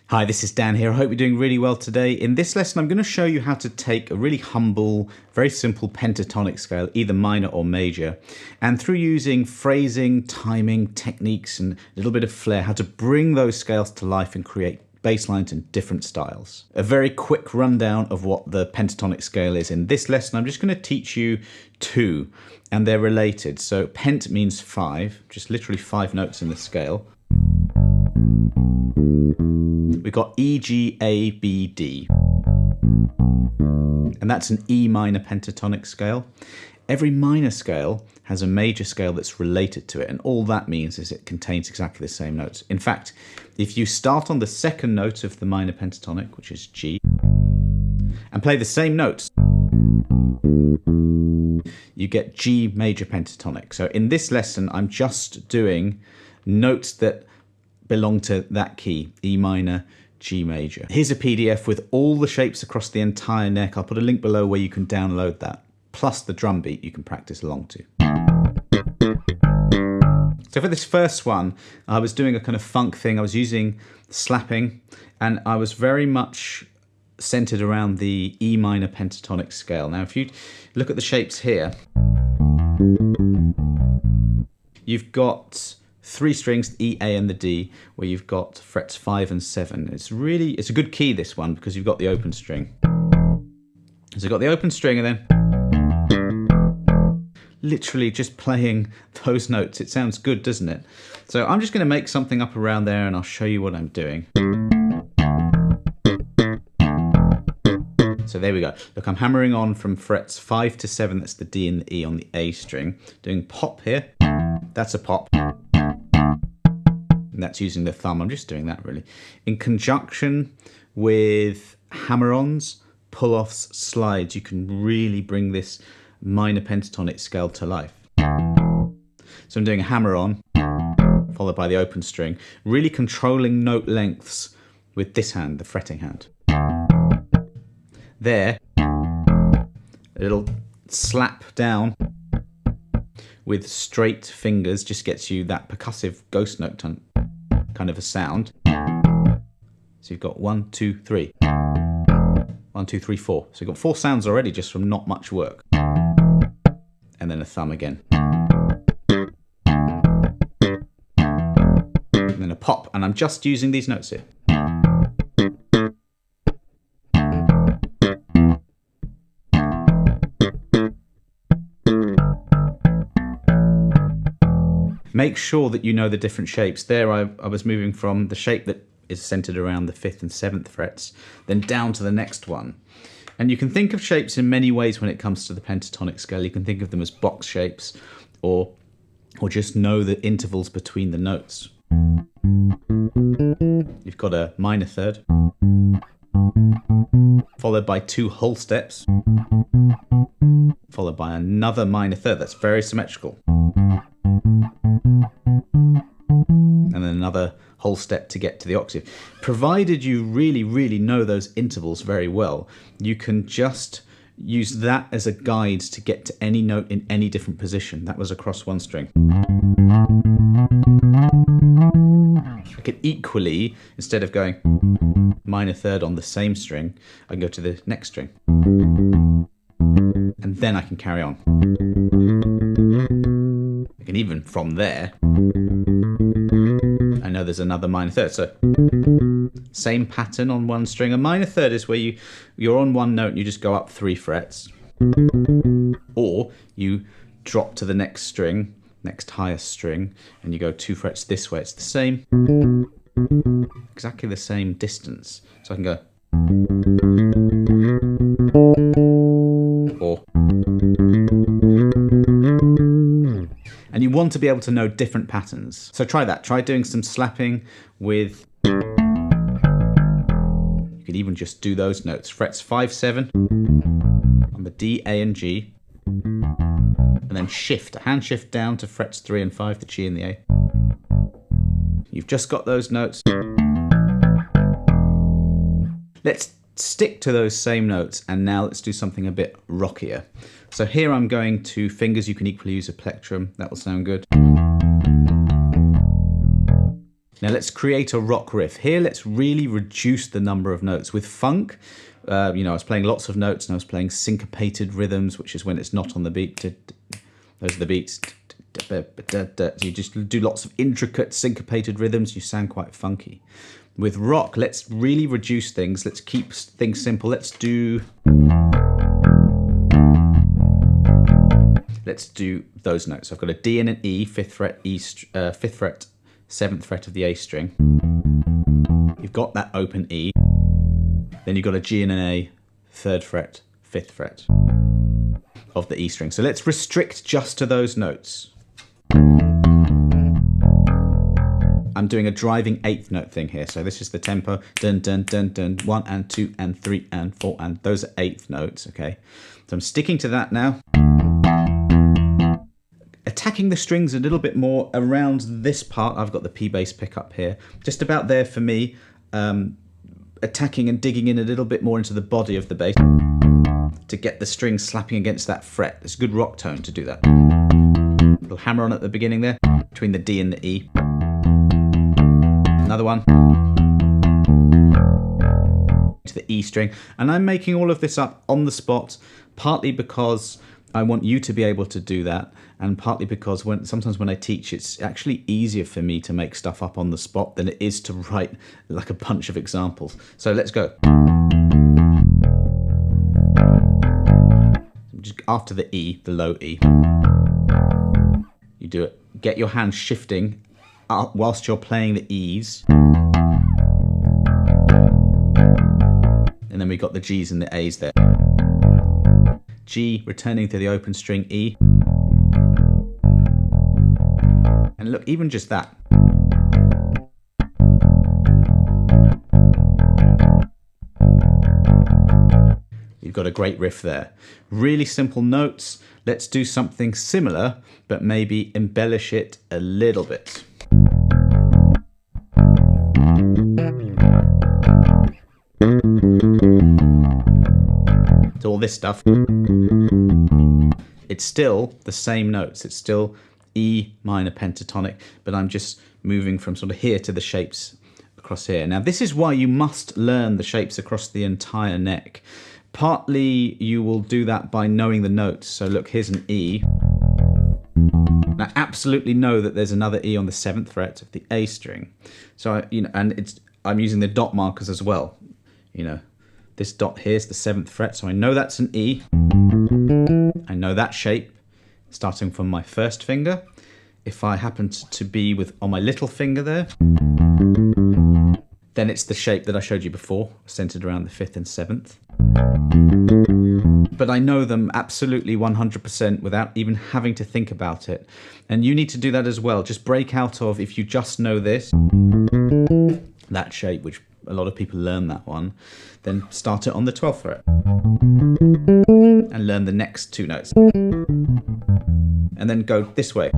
Hi, this is Dan here. I hope you're doing really well today. In this lesson, I'm going to show you how to take a really humble, very simple pentatonic scale, either minor or major, and through using phrasing, timing, techniques, and a little bit of flair, how to bring those scales to life and create bass lines in different styles. A very quick rundown of what the pentatonic scale is. In this lesson, I'm just going to teach you two, and they're related. So pent means 5, just literally 5 notes in the scale. We've got E, G, A, B, D. And that's an E minor pentatonic scale. Every minor scale has a major scale that's related to it, and all that means is it contains exactly the same notes. In fact, if you start on the second note of the minor pentatonic, which is G, and play the same notes, you get G major pentatonic. So in this lesson, I'm just doing notes that belong to that key, E minor, G major. Here's a PDF with all the shapes across the entire neck. I'll put a link below where you can download that, plus the drum beat you can practice along to. So for this first one, I was doing a kind of funk thing. I was using slapping, and I was very much centered around the E minor pentatonic scale. Now, if you look at the shapes here, you've got 3 strings, the E, A, and the D, where you've got frets 5 and 7. It's a good key, this one, because you've got the open string. So you've got the open string, and then literally just playing those notes. It sounds good, doesn't it? So I'm just going to make something up around there, and I'll show you what I'm doing. So there we go. Look, I'm hammering on from frets 5 to 7. That's the D and the E on the A string. Doing pop here. That's a pop. And that's using the thumb. I'm just doing that really. In conjunction with hammer-ons, pull-offs, slides, you can really bring this minor pentatonic scale to life. So I'm doing a hammer-on, followed by the open string, really controlling note lengths with this hand, the fretting hand. There, a little slap down with straight fingers just gets you that percussive ghost note kind of a sound. So you've got 1, 2, 3. 1, 2, 3, 4. So you've got 4 sounds already just from not much work. And then a thumb again. And then a pop. And I'm just using these notes here. Make sure that you know the different shapes. There I was moving from the shape that is centered around the 5th and 7th frets, then down to the next one. And you can think of shapes in many ways when it comes to the pentatonic scale. You can think of them as box shapes, or just know the intervals between the notes. You've got a minor third, followed by 2 whole steps, followed by another minor third. That's very symmetrical. And then another whole step to get to the octave. Provided you really, really know those intervals very well, you can just use that as a guide to get to any note in any different position. That was across one string. I could equally, instead of going minor third on the same string, I can go to the next string. And then I can carry on. I can even from there, I know there's another minor third. So same pattern on one string. A minor third is where you're on one note and you just go up 3 frets. Or you drop to the next string, next highest string, and you go 2 frets this way. It's the same, exactly the same distance. So I can go, or, and you want to be able to know different patterns. So try that. Try doing some slapping with, you could even just do those notes. Frets 5, 7 on the D, A and G, and then shift, a hand shift down to frets 3 and 5, the G and the A. You've just got those notes. Let's stick to those same notes, and now let's do something a bit rockier. So here I'm going to fingers. You can equally use a plectrum. That will sound good. Now let's create a rock riff. Here let's really reduce the number of notes. With funk, I was playing lots of notes and I was playing syncopated rhythms, which is when it's not on the beat. Those are the beats. You just do lots of intricate syncopated rhythms. You sound quite funky. With rock, let's really reduce things. Let's keep things simple. Let's do those notes. I've got a D and an E, 5th fret, E, 5th fret, 7th fret of the A string. You've got that open E. Then you've got a G and an A, 3rd fret, 5th fret of the E string. So let's restrict just to those notes. I'm doing a driving 8th note thing here. So this is the tempo. Dun, dun, dun, dun. 1 and 2 and 3 and 4 and those are 8th notes, okay? So I'm sticking to that now. Attacking the strings a little bit more around this part. I've got the P bass pickup here. Just about there for me. Attacking and digging in a little bit more into the body of the bass to get the strings slapping against that fret. There's a good rock tone to do that. Little hammer on at the beginning there, between the D and the E. Another one to the E string, and I'm making all of this up on the spot, partly because I want you to be able to do that, and partly because sometimes when I teach, it's actually easier for me to make stuff up on the spot than it is to write like a bunch of examples. So let's go. Just after the E, the low E, you do it. Get your hand shifting whilst you're playing the E's. And then we got the G's and the A's there. G returning to the open string E. And look, even just that. You've got a great riff there. Really simple notes. Let's do something similar, but maybe embellish it a little bit. So all this stuff, it's still the same notes. It's still E minor pentatonic, but I'm just moving from sort of here to the shapes across here. Now this is why you must learn the shapes across the entire neck. Partly you will do that by knowing the notes. So look, here's an E. Now absolutely know that there's another E on the 7th fret of the A string. So I'm using the dot markers as well. This dot here is the 7th fret, so I know that's an E. I know that shape starting from my 1st finger. If I happen to be on my little finger there, then it's the shape that I showed you before, centered around the 5th and 7th. But I know them absolutely 100% without even having to think about it. And you need to do that as well. Just break out of, if you just know this, that shape, which a lot of people learn that one, then start it on the 12th fret and learn the next 2 notes. And then go this way.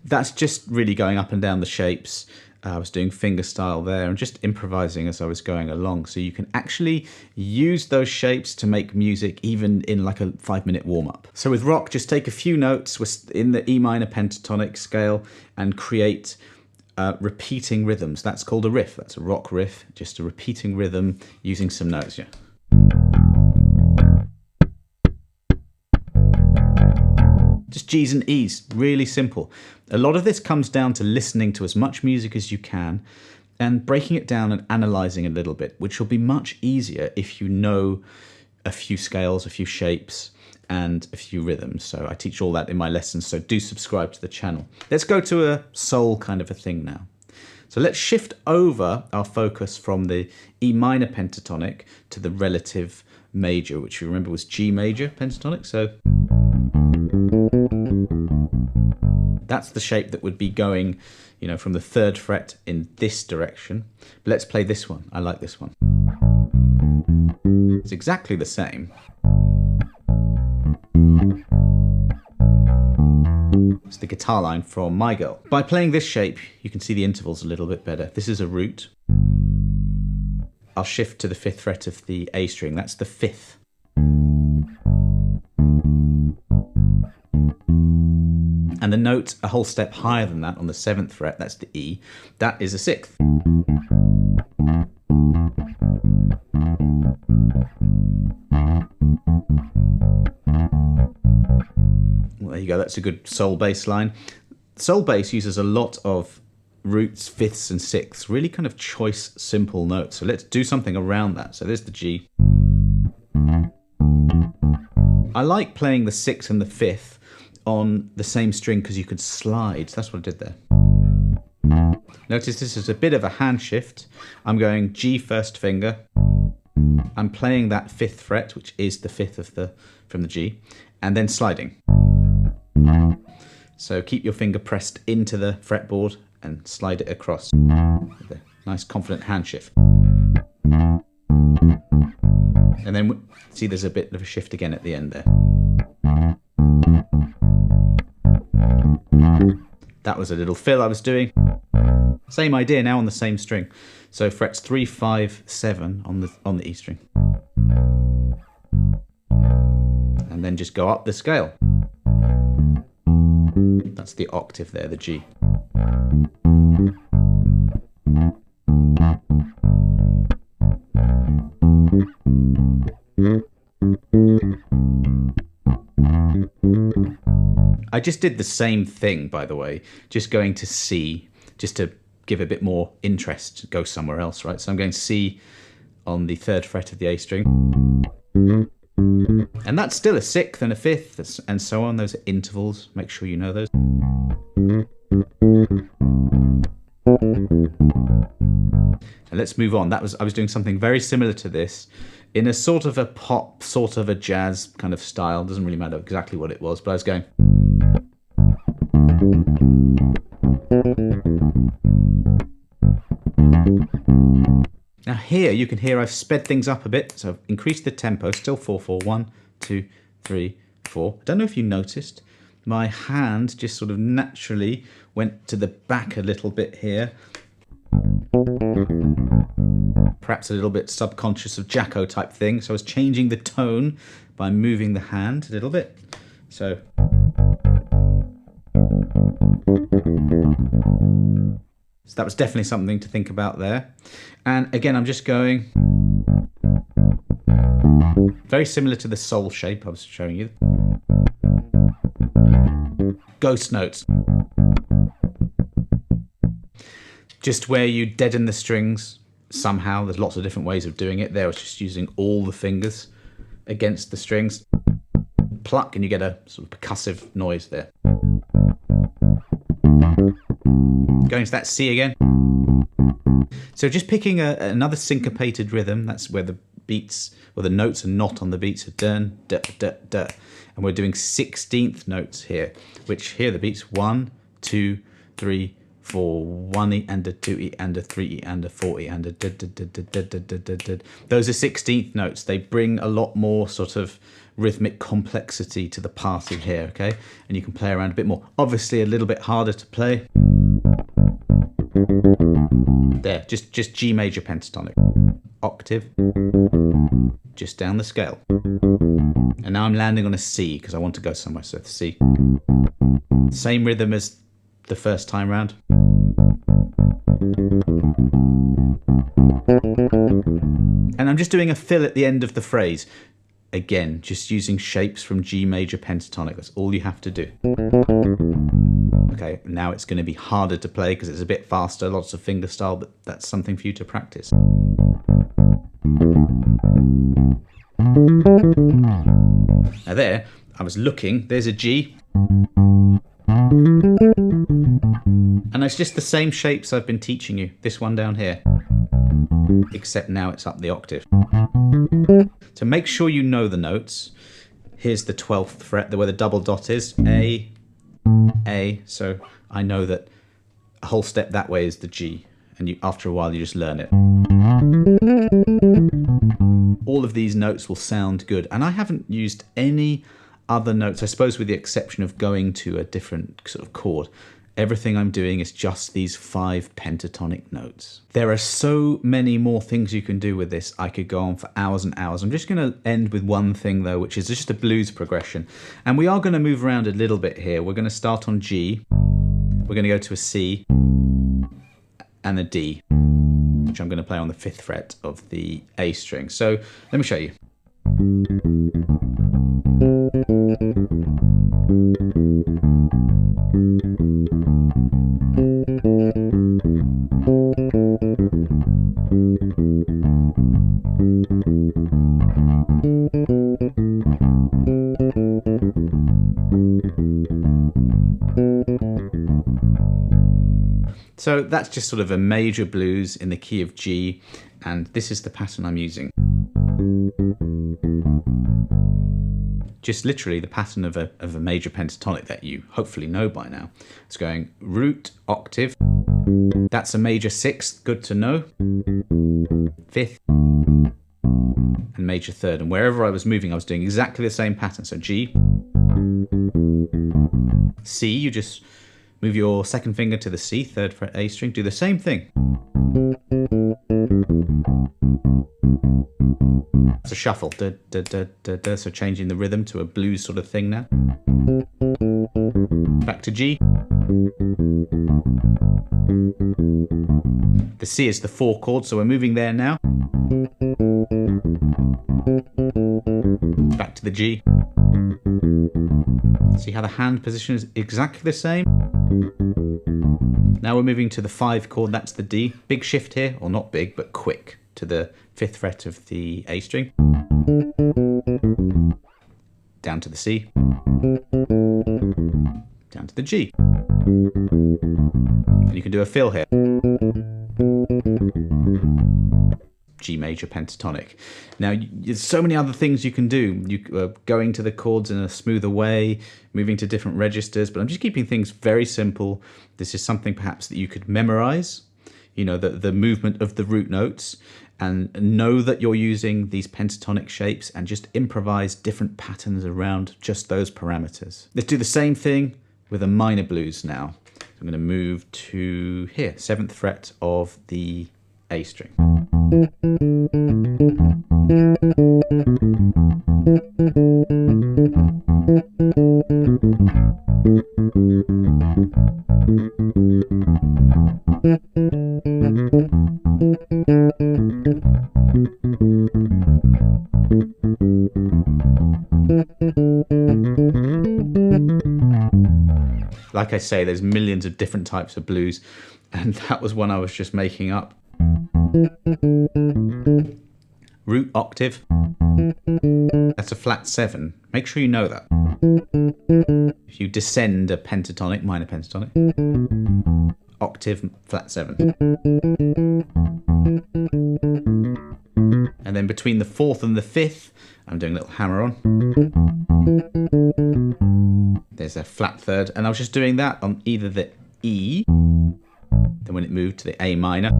That's just really going up and down the shapes. I was doing finger style there and just improvising as I was going along. So you can actually use those shapes to make music even in like a 5-minute warm-up. So with rock, just take a few notes in the E minor pentatonic scale and create repeating rhythms. That's called a riff. That's a rock riff, just a repeating rhythm using some notes. Yeah. Just G's and E's, really simple. A lot of this comes down to listening to as much music as you can and breaking it down and analysing a little bit, which will be much easier if you know a few scales, a few shapes, and a few rhythms. So I teach all that in my lessons, so do subscribe to the channel. Let's go to a soul kind of a thing now. So let's shift over our focus from the E minor pentatonic to the relative major, which you remember was G major pentatonic. So that's the shape that would be going, you know, from the 3rd fret in this direction. But let's play this one. I like this one. It's exactly the same. It's the guitar line from My Girl. By playing this shape, you can see the intervals a little bit better. This is a root. I'll shift to the 5th fret of the A string. That's the 5th. And the note a whole step higher than that on the 7th fret, that's the E, that is a 6th. Well, there you go, that's a good soul bass line. Soul bass uses a lot of roots, 5ths and 6ths, really kind of choice, simple notes. So let's do something around that. So there's the G. I like playing the 6th and the 5th on the same string because you could slide. That's what I did there. Notice this is a bit of a hand shift. I'm going G 1st finger. I'm playing that 5th fret, which is the 5th of from the G, and then sliding. So keep your finger pressed into the fretboard and slide it across. With a nice confident hand shift. And then see there's a bit of a shift again at the end there. That was a little fill I was doing. Same idea now on the same string. So frets 3, 5, 7 on the E string. And then just go up the scale. That's the octave there, the G. I just did the same thing, by the way, just going to C, just to give a bit more interest, go somewhere else, right? So I'm going C on the 3rd fret of the A string. And that's still a 6th and a 5th, and so on. Those are intervals. Make sure you know those. And let's move on. I was doing something very similar to this in a sort of a pop, sort of a jazz kind of style. Doesn't really matter exactly what it was, but I was going. Now here you can hear I've sped things up a bit, so I've increased the tempo, still 4/4, 1, 2, 3, 4. I don't know if you noticed, my hand just sort of naturally went to the back a little bit here. Perhaps a little bit subconscious of Jacko type thing, so I was changing the tone by moving the hand a little bit. So that was definitely something to think about there. And again, I'm just going very similar to the soul shape I was showing you. Ghost notes. Just where you deaden the strings somehow. There's lots of different ways of doing it. There I was just using all the fingers against the strings. Pluck and you get a sort of percussive noise there. Going to that C again. So just picking another syncopated rhythm. That's where the beats, or the notes are not on the beats. So dun, da, da, da. And we're doing 16th notes here, which here the beats 1, 2, 3, 4, 1 E and a 2 E and a 3 E and a 4 E and a da, da, da, da, da, da, da, da. Those are 16th notes. They bring a lot more sort of rhythmic complexity to the party here, okay? And you can play around a bit more. Obviously a little bit harder to play. There, just G major pentatonic. Octave, just down the scale. And now I'm landing on a C because I want to go somewhere, so C. Same rhythm as the first time round. And I'm just doing a fill at the end of the phrase. Again, just using shapes from G major pentatonic. That's all you have to do. Okay, now it's going to be harder to play because it's a bit faster, lots of finger style, but that's something for you to practice. Now there, I was looking, there's a G. And it's just the same shapes I've been teaching you. This one down here. Except now it's up the octave. So make sure you know the notes. Here's the 12th fret, where the double dot is. A. So I know that a whole step that way is the G. And you, after a while, you just learn it. All of these notes will sound good. And I haven't used any other notes, I suppose with the exception of going to a different sort of chord. Everything I'm doing is just these 5 pentatonic notes. There are so many more things you can do with this. I could go on for hours and hours. I'm just going to end with one thing though, which is just a blues progression. And we are going to move around a little bit here. We're going to start on G. We're going to go to a C and a D, which I'm going to play on the 5th fret of the A string. So let me show you. So that's just sort of a major blues in the key of G, and this is the pattern I'm using. Just literally the pattern of a major pentatonic that you hopefully know by now. It's going root, octave, that's a major 6th, good to know, 5th, and major 3rd. And wherever I was moving, I was doing exactly the same pattern. So G, C, you just move your 2nd finger to the C, 3rd fret A string, do the same thing. It's a shuffle, da, da, da, da, da. So changing the rhythm to a blues sort of thing now. Back to G. The C is the 4 chord, so we're moving there now. Back to the G. See how the hand position is exactly the same? Now we're moving to the 5 chord, that's the D. Big shift here, or not big, but quick, to the 5th fret of the A string. Down to the C. Down to the G. And you can do a fill here. G major pentatonic. Now, there's so many other things you can do. You going to the chords in a smoother way, moving to different registers, but I'm just keeping things very simple. This is something perhaps that you could memorize, you know, the movement of the root notes, and know that you're using these pentatonic shapes and just improvise different patterns around just those parameters. Let's do the same thing with a minor blues now. So I'm going to move to here, 7th fret of the A string. Like I say, there's millions of different types of blues, and that was one I was just making up. Root octave, that's a flat 7. Make sure you know that. If you descend a pentatonic, minor pentatonic, octave, flat 7. And then between the 4th and the 5th, I'm doing a little hammer on. There's a flat 3rd, and I was just doing that on either the E, then when it moved to the A minor,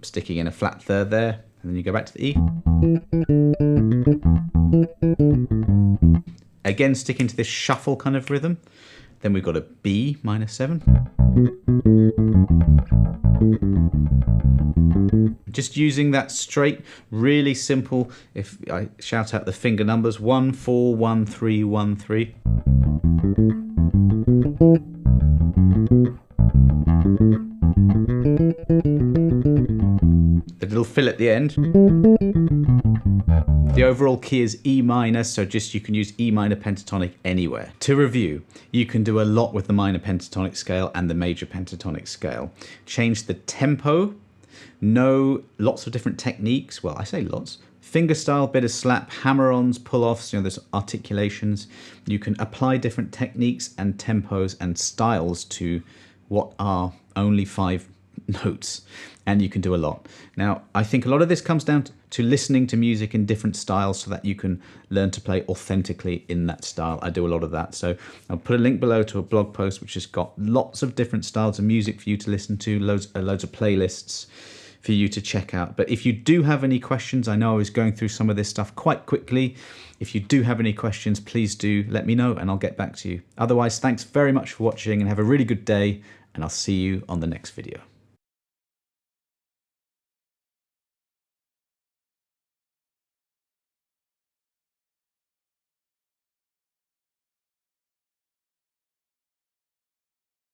sticking in a flat 3rd there, and then you go back to the E. Again, sticking to this shuffle kind of rhythm. Then we've got a B minor 7. Just using that straight, really simple. If I shout out the finger numbers, 1, 4, 1, 3, 1, 3. The little fill at the end. The overall key is E minor, so just you can use E minor pentatonic anywhere. To review, you can do a lot with the minor pentatonic scale and the major pentatonic scale. Change the tempo, know lots of different techniques. Well, I say lots. Fingerstyle, bit of slap, hammer-ons, pull-offs, you know, there's articulations. You can apply different techniques and tempos and styles to what are only 5 notes, and you can do a lot. Now, I think a lot of this comes down to listening to music in different styles so that you can learn to play authentically in that style. I do a lot of that. So I'll put a link below to a blog post which has got lots of different styles of music for you to listen to, loads of playlists for you to check out. But if you do have any questions, I know I was going through some of this stuff quite quickly. If you do have any questions, please do let me know and I'll get back to you. Otherwise, thanks very much for watching and have a really good day, and I'll see you on the next video.